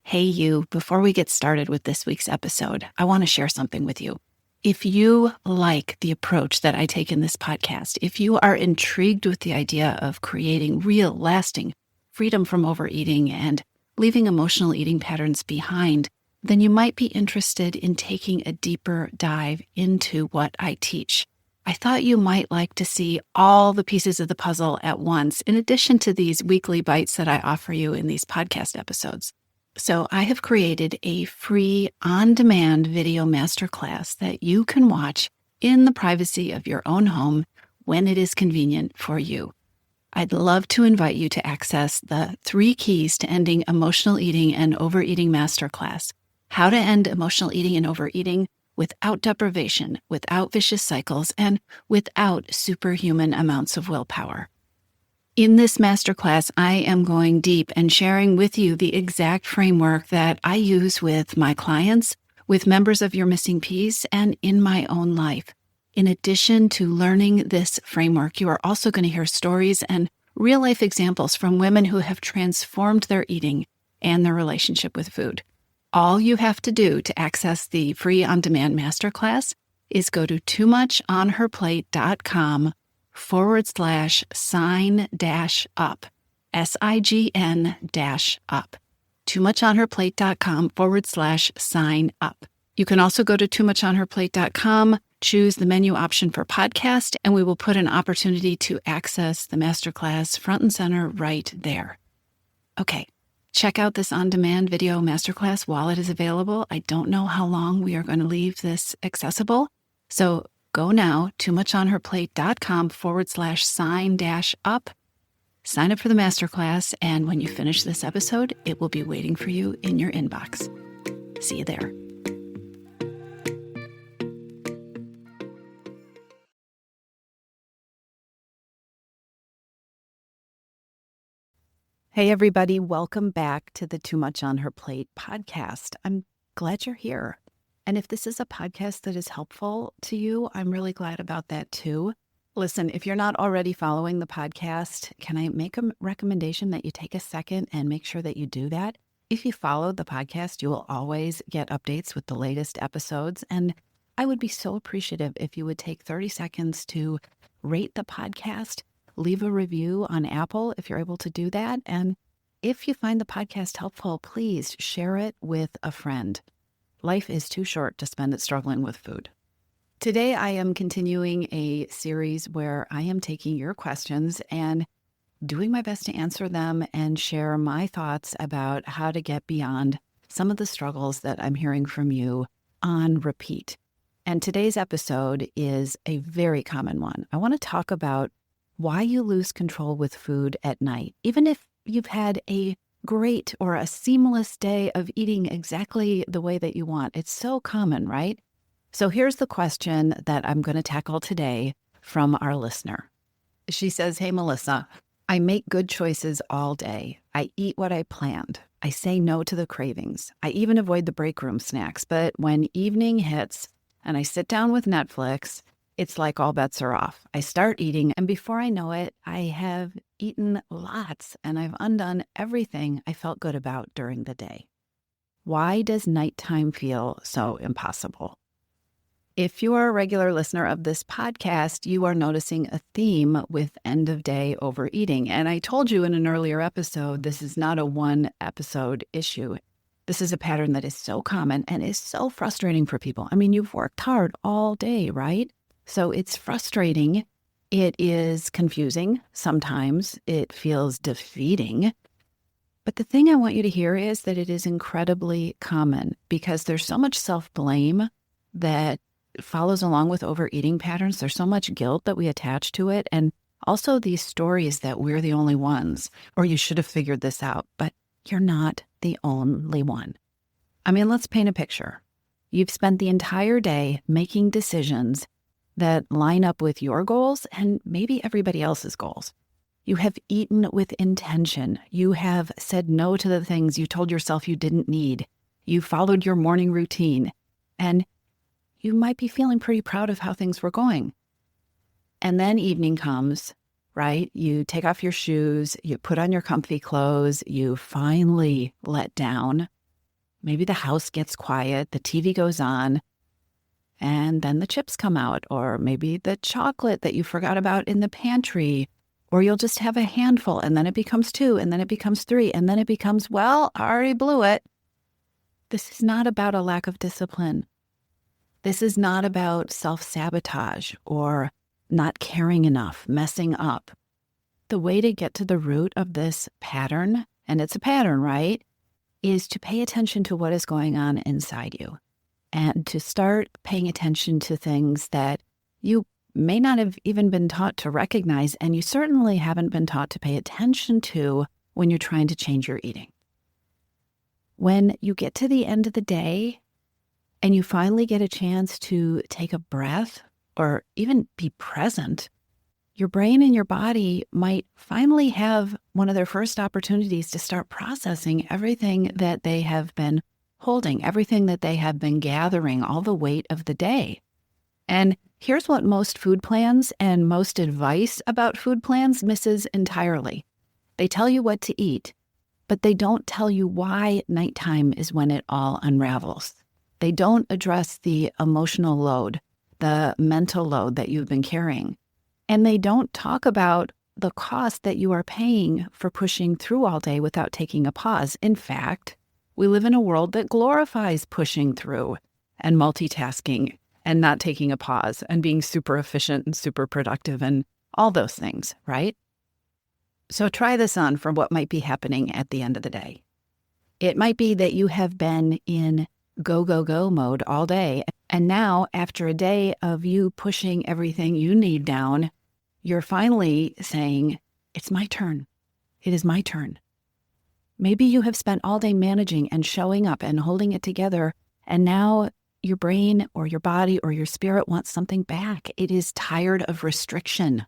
Hey, you, before we get started with this week's episode, I want to share something with you. If you like the approach that I take in this podcast, if you are intrigued with the idea of creating real, lasting freedom from overeating and leaving emotional eating patterns behind, then you might be interested in taking a deeper dive into what I teach. I thought you might like to see all the pieces of the puzzle at once, in addition to these weekly bites that I offer you in these podcast episodes. So I have created a free on-demand video masterclass that you can watch in the privacy of your own home when it is convenient for you. I'd love to invite you to access the 3 keys to ending emotional eating and overeating masterclass. How to end emotional eating and overeating without deprivation, without vicious cycles, and without superhuman amounts of willpower. In this masterclass, I am going deep and sharing with you the exact framework that I use with my clients, with members of Your Missing Piece, and in my own life. In addition to learning this framework, you are also going to hear stories and real-life examples from women who have transformed their eating and their relationship with food. All you have to do to access the free on-demand masterclass is go to toomuchonherplate.com/sign-up, SIGN-up, toomuchonherplate.com/sign-up. You can also go to toomuchonherplate.com, choose the menu option for podcast, and we will put an opportunity to access the masterclass front and center right there. Okay, check out this on-demand video masterclass while it is available. I don't know how long we are going to leave this accessible, so go now, toomuchonherplate.com/sign-up. Sign up for the masterclass, and when you finish this episode, it will be waiting for you in your inbox. See you there. Hey, everybody. Welcome back to the Too Much on Her Plate podcast. I'm glad you're here. And if this is a podcast that is helpful to you, I'm really glad about that too. Listen, if you're not already following the podcast, can I make a recommendation that you take a second and make sure that you do that? If you follow the podcast, you will always get updates with the latest episodes. And I would be so appreciative if you would take 30 seconds to rate the podcast, leave a review on Apple if you're able to do that. And if you find the podcast helpful, please share it with a friend. Life is too short to spend it struggling with food. Today, I am continuing a series where I am taking your questions and doing my best to answer them and share my thoughts about how to get beyond some of the struggles that I'm hearing from you on repeat. And today's episode is a very common one. I want to talk about why you lose control with food at night, even if you've had a great or a seamless day of eating exactly the way that you want. It's so common, right? So here's the question that I'm going to tackle today from our listener. She says, "Hey, Melissa, I make good choices all day. I eat what I planned. I say no to the cravings. I even avoid the breakroom snacks. But when evening hits and I sit down with Netflix, it's like all bets are off. I start eating, and before I know it, I have eaten lots, and I've undone everything I felt good about during the day. Why does nighttime feel so impossible?" If you are a regular listener of this podcast, you are noticing a theme with end-of-day overeating. And I told you in an earlier episode, this is not a one-episode issue. This is a pattern that is so common and is so frustrating for people. I mean, you've worked hard all day, right? So it's frustrating. It is confusing. Sometimes it feels defeating. But the thing I want you to hear is that it is incredibly common because there's so much self-blame that follows along with overeating patterns. There's so much guilt that we attach to it. And also these stories that we're the only ones, or you should have figured this out, but you're not the only one. I mean, let's paint a picture. You've spent the entire day making decisions that line up with your goals and maybe everybody else's goals. You have eaten with intention. You have said no to the things you told yourself you didn't need. You followed your morning routine, and you might be feeling pretty proud of how things were going. And then evening comes, right? You take off your shoes, you put on your comfy clothes, you finally let down, Maybe the house gets quiet, the TV goes on, and then the chips come out, or maybe the chocolate that you forgot about in the pantry, or you'll just have a handful, and then it becomes 2, and then it becomes 3, and then it becomes, well, I already blew it. This is not about a lack of discipline. This is not about self-sabotage or not caring enough, messing up. The way to get to the root of this pattern, and it's a pattern, right, is to pay attention to what is going on inside you and to start paying attention to things that you may not have even been taught to recognize, and you certainly haven't been taught to pay attention to when you're trying to change your eating. When you get to the end of the day and you finally get a chance to take a breath or even be present, your brain and your body might finally have one of their first opportunities to start processing everything that they have been holding, everything that they have been gathering, all the weight of the day. And here's what most food plans and most advice about food plans misses entirely. They tell you what to eat, but they don't tell you why nighttime is when it all unravels. They don't address the emotional load, the mental load that you've been carrying. And they don't talk about the cost that you are paying for pushing through all day without taking a pause. In fact, we live in a world that glorifies pushing through and multitasking and not taking a pause and being super efficient and super productive and all those things, right? So try this on for what might be happening at the end of the day. It might be that you have been in go, go, go mode all day. And now, after a day of you pushing everything you need down, you're finally saying, it's my turn. It is my turn. Maybe you have spent all day managing and showing up and holding it together, and now your brain or your body or your spirit wants something back. It is tired of restriction.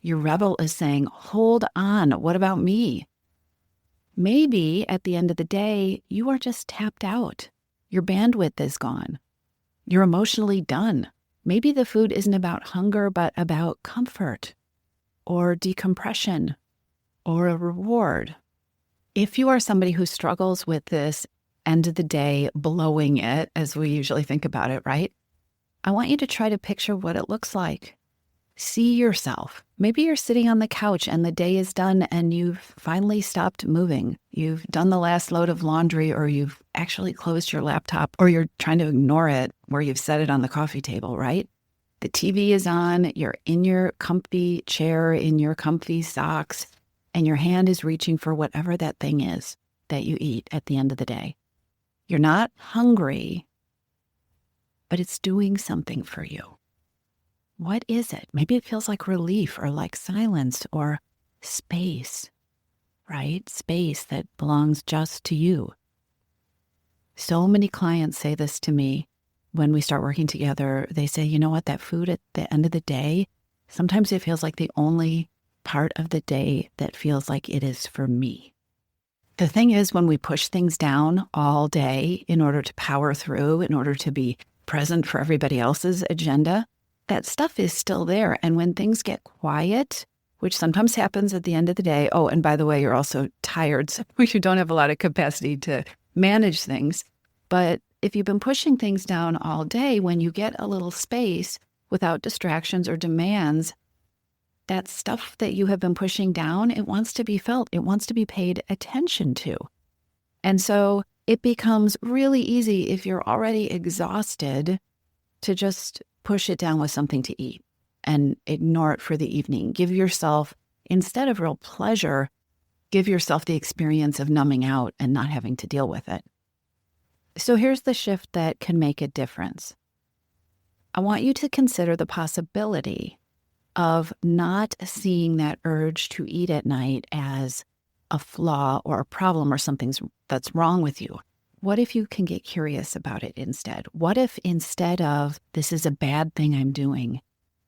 Your rebel is saying, hold on, what about me? Maybe at the end of the day, you are just tapped out. Your bandwidth is gone. You're emotionally done. Maybe the food isn't about hunger, but about comfort or decompression or a reward. If you are somebody who struggles with this end of the day blowing it, as we usually think about it, right? I want you to try to picture what it looks like. See yourself. Maybe you're sitting on the couch and the day is done and you've finally stopped moving. You've done the last load of laundry, or you've actually closed your laptop, or you're trying to ignore it where you've set it on the coffee table, right? The TV is on, you're in your comfy chair, in your comfy socks, and your hand is reaching for whatever that thing is that you eat at the end of the day. You're not hungry, but it's doing something for you. What is it? Maybe it feels like relief or like silence or space, right? Space that belongs just to you. So many clients say this to me when we start working together. They say, you know what, that food at the end of the day, sometimes it feels like the only part of the day that feels like it is for me. The thing is, when we push things down all day in order to power through, in order to be present for everybody else's agenda, that stuff is still there. And when things get quiet, which sometimes happens at the end of the day, oh, and by the way, you're also tired, so you don't have a lot of capacity to manage things. But if you've been pushing things down all day, when you get a little space without distractions or demands, that stuff that you have been pushing down, it wants to be felt. It wants to be paid attention to. And so it becomes really easy, if you're already exhausted, to just push it down with something to eat and ignore it for the evening. Give yourself, instead of real pleasure, give yourself the experience of numbing out and not having to deal with it. So here's the shift that can make a difference. I want you to consider the possibility of not seeing that urge to eat at night as a flaw or a problem or something that's wrong with you. What if you can get curious about it instead? What if instead of, this is a bad thing I'm doing,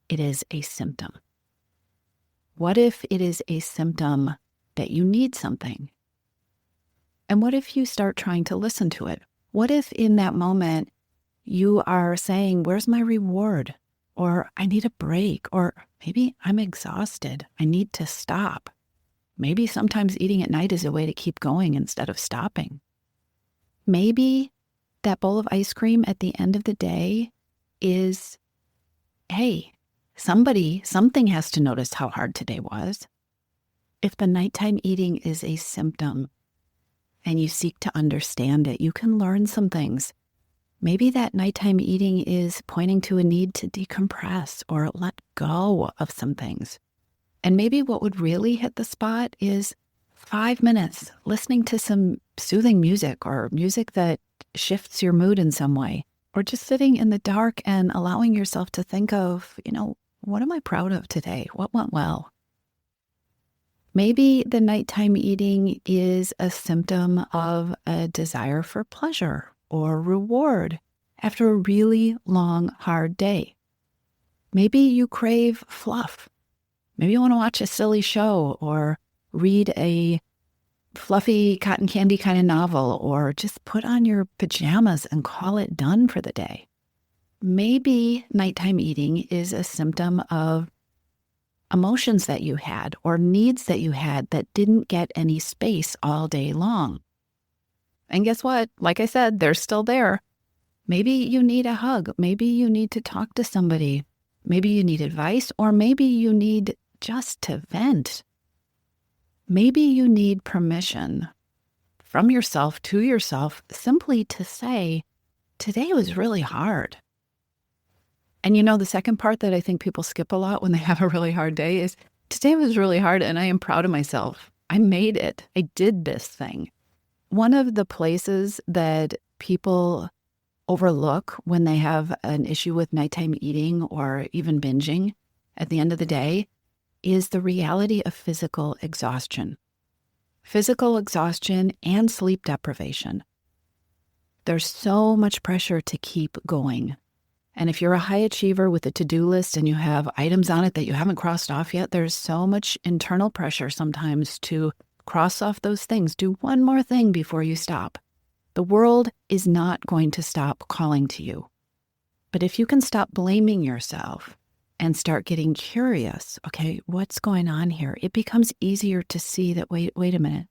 it is a symptom? What if it is a symptom that you need something? And what if you start trying to listen to it? What if in that moment you are saying, where's my reward? Or I need a break, or maybe I'm exhausted. I need to stop. Maybe sometimes eating at night is a way to keep going instead of stopping. Maybe that bowl of ice cream at the end of the day is, hey, something has to notice how hard today was. If the nighttime eating is a symptom and you seek to understand it, you can learn some things. Maybe that nighttime eating is pointing to a need to decompress or let go of some things. And maybe what would really hit the spot is 5 minutes listening to some soothing music or music that shifts your mood in some way, or just sitting in the dark and allowing yourself to think of, what am I proud of today? What went well? Maybe the nighttime eating is a symptom of a desire for pleasure or reward after a really long, hard day. Maybe you crave fluff. Maybe you want to watch a silly show or read a fluffy cotton candy kind of novel, or just put on your pajamas and call it done for the day. Maybe nighttime eating is a symptom of emotions that you had or needs that you had that didn't get any space all day long. And guess what? Like I said, they're still there. Maybe you need a hug. Maybe you need to talk to somebody. Maybe you need advice, or maybe you need just to vent. Maybe you need permission from yourself to yourself simply to say, today was really hard. And the second part that I think people skip a lot when they have a really hard day is, today was really hard and I am proud of myself. I made it. I did this thing. One of the places that people overlook when they have an issue with nighttime eating or even binging at the end of the day is the reality of physical exhaustion. Physical exhaustion and sleep deprivation. There's so much pressure to keep going. And if you're a high achiever with a to-do list and you have items on it that you haven't crossed off yet, there's so much internal pressure sometimes to cross off those things. Do one more thing before you stop. The world is not going to stop calling to you. But if you can stop blaming yourself and start getting curious, okay, what's going on here? It becomes easier to see that, wait a minute,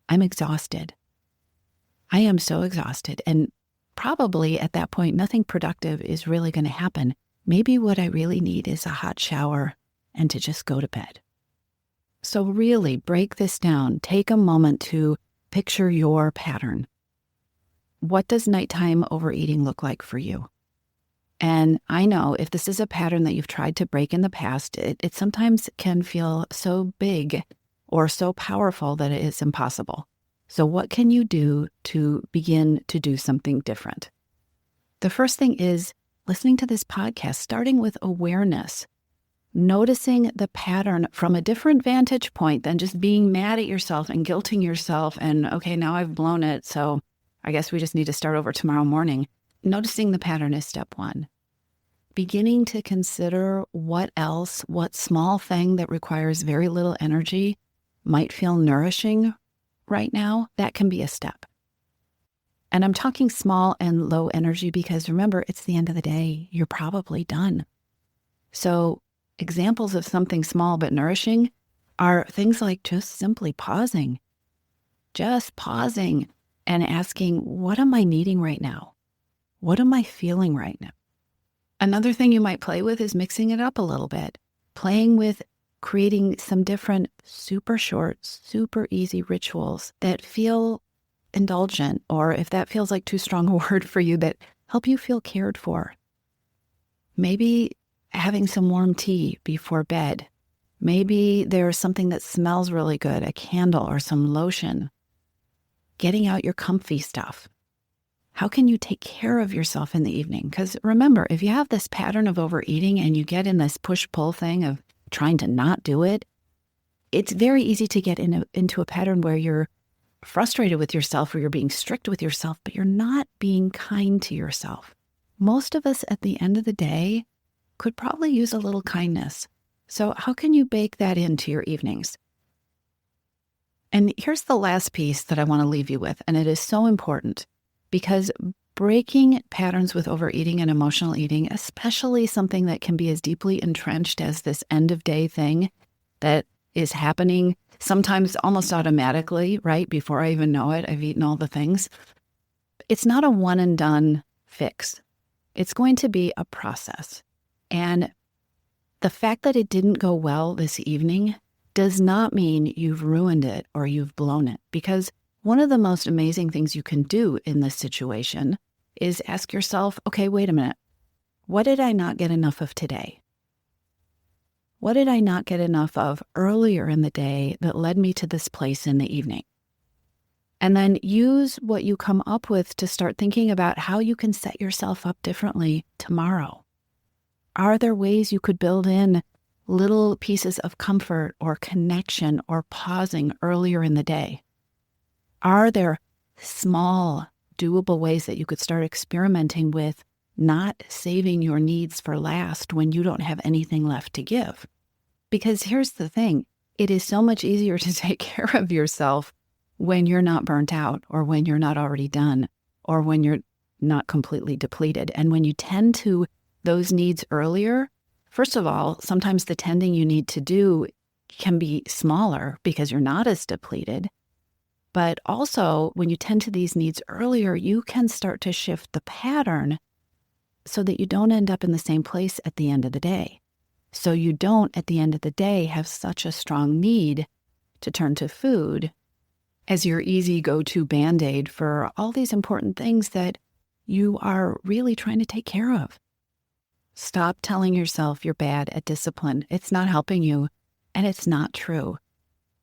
I'm exhausted. I am so exhausted. And probably at that point, nothing productive is really going to happen. Maybe what I really need is a hot shower and to just go to bed. So really break this down. Take a moment to picture your pattern. What does nighttime overeating look like for you? And I know if this is a pattern that you've tried to break in the past, it sometimes can feel so big or so powerful that it is impossible. So what can you do to begin to do something different? The first thing is listening to this podcast, starting with awareness, noticing the pattern from a different vantage point than just being mad at yourself and guilting yourself and, okay, now I've blown it, so I guess we just need to start over tomorrow morning. Noticing the pattern is step one. Beginning to consider what small thing that requires very little energy might feel nourishing right now, that can be a step. And I'm talking small and low energy because remember, it's the end of the day. You're probably done. So examples of something small but nourishing are things like just simply pausing. Just pausing and asking, what am I needing right now? What am I feeling right now? Another thing you might play with is mixing it up a little bit. Playing with creating some different super short, super easy rituals that feel indulgent, or if that feels like too strong a word for you, that help you feel cared for. Maybe having some warm tea before bed. Maybe there's something that smells really good, a candle or some lotion. Getting out your comfy stuff. How can you take care of yourself in the evening? Because remember, if you have this pattern of overeating and you get in this push-pull thing of trying to not do it, it's very easy to get into a pattern where you're frustrated with yourself or you're being strict with yourself, but you're not being kind to yourself. Most of us at the end of the day could probably use a little kindness. So how can you bake that into your evenings? And here's the last piece that I want to leave you with, and it is so important because breaking patterns with overeating and emotional eating, especially something that can be as deeply entrenched as this end of day thing that is happening sometimes almost automatically, right? Before I even know it, I've eaten all the things. it's not a one and done fix. It's going to be a process. And the fact that it didn't go well this evening does not mean you've ruined it or you've blown it. Because one of the most amazing things you can do in this situation is ask yourself, okay, wait a minute. What did I not get enough of today? What did I not get enough of earlier in the day that led me to this place in the evening? And then use what you come up with to start thinking about how you can set yourself up differently tomorrow. Are there ways you could build in little pieces of comfort or connection or pausing earlier in the day? Are there small, doable ways that you could start experimenting with not saving your needs for last when you don't have anything left to give? Because here's the thing, it is so much easier to take care of yourself when you're not burnt out or when you're not already done or when you're not completely depleted. And when you tend to those needs earlier, first of all, sometimes the tending you need to do can be smaller because you're not as depleted. But also, when you tend to these needs earlier, you can start to shift the pattern so that you don't end up in the same place at the end of the day. So you don't, at the end of the day, have such a strong need to turn to food as your easy go-to Band-Aid for all these important things that you are really trying to take care of. Stop telling yourself you're bad at discipline. It's not helping you, and it's not true.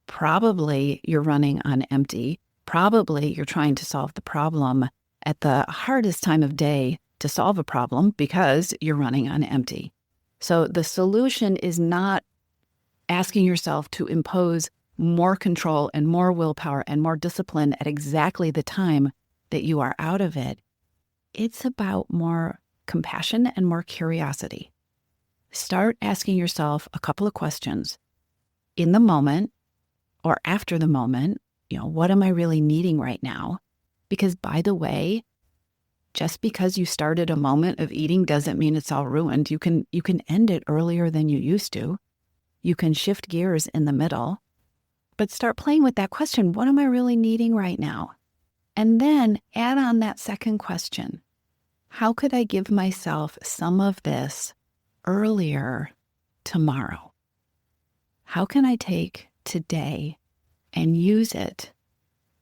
Probably you're running on empty. Probably you're trying to solve the problem at the hardest time of day to solve a problem because you're running on empty. So the solution is not asking yourself to impose more control and more willpower and more discipline at exactly the time that you are out of it. It's about more compassion and more curiosity. Start asking yourself a couple of questions. In the moment or after the moment, what am I really needing right now? Because by the way, just because you started a moment of eating doesn't mean it's all ruined. You can end it earlier than you used to. You can shift gears in the middle. But start playing with that question. What am I really needing right now? And then add on that second question. How could I give myself some of this earlier tomorrow? How can I take today and use it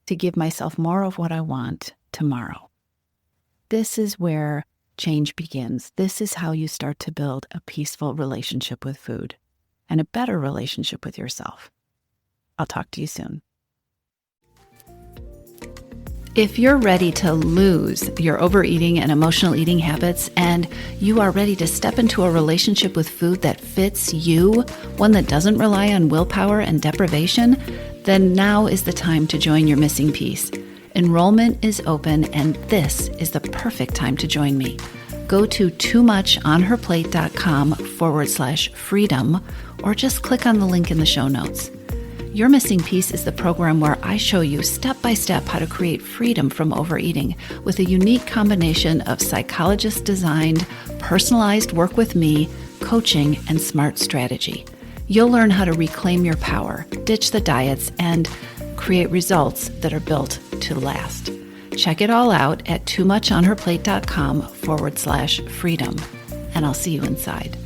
to give myself more of what I want tomorrow? This is where change begins. This is how you start to build a peaceful relationship with food and a better relationship with yourself. I'll talk to you soon. If you're ready to lose your overeating and emotional eating habits and you are ready to step into a relationship with food that fits you, one that doesn't rely on willpower and deprivation, then now is the time to join your missing piece. Enrollment is open and this is the perfect time to join me. Go to toomuchonherplate.com/freedom or just click on the link in the show notes. Your Missing Piece is the program where I show you step-by-step how to create freedom from overeating with a unique combination of psychologist-designed, personalized work with me, coaching, and smart strategy. You'll learn how to reclaim your power, ditch the diets, and create results that are built to last. Check it all out at toomuchonherplate.com/freedom, and I'll see you inside.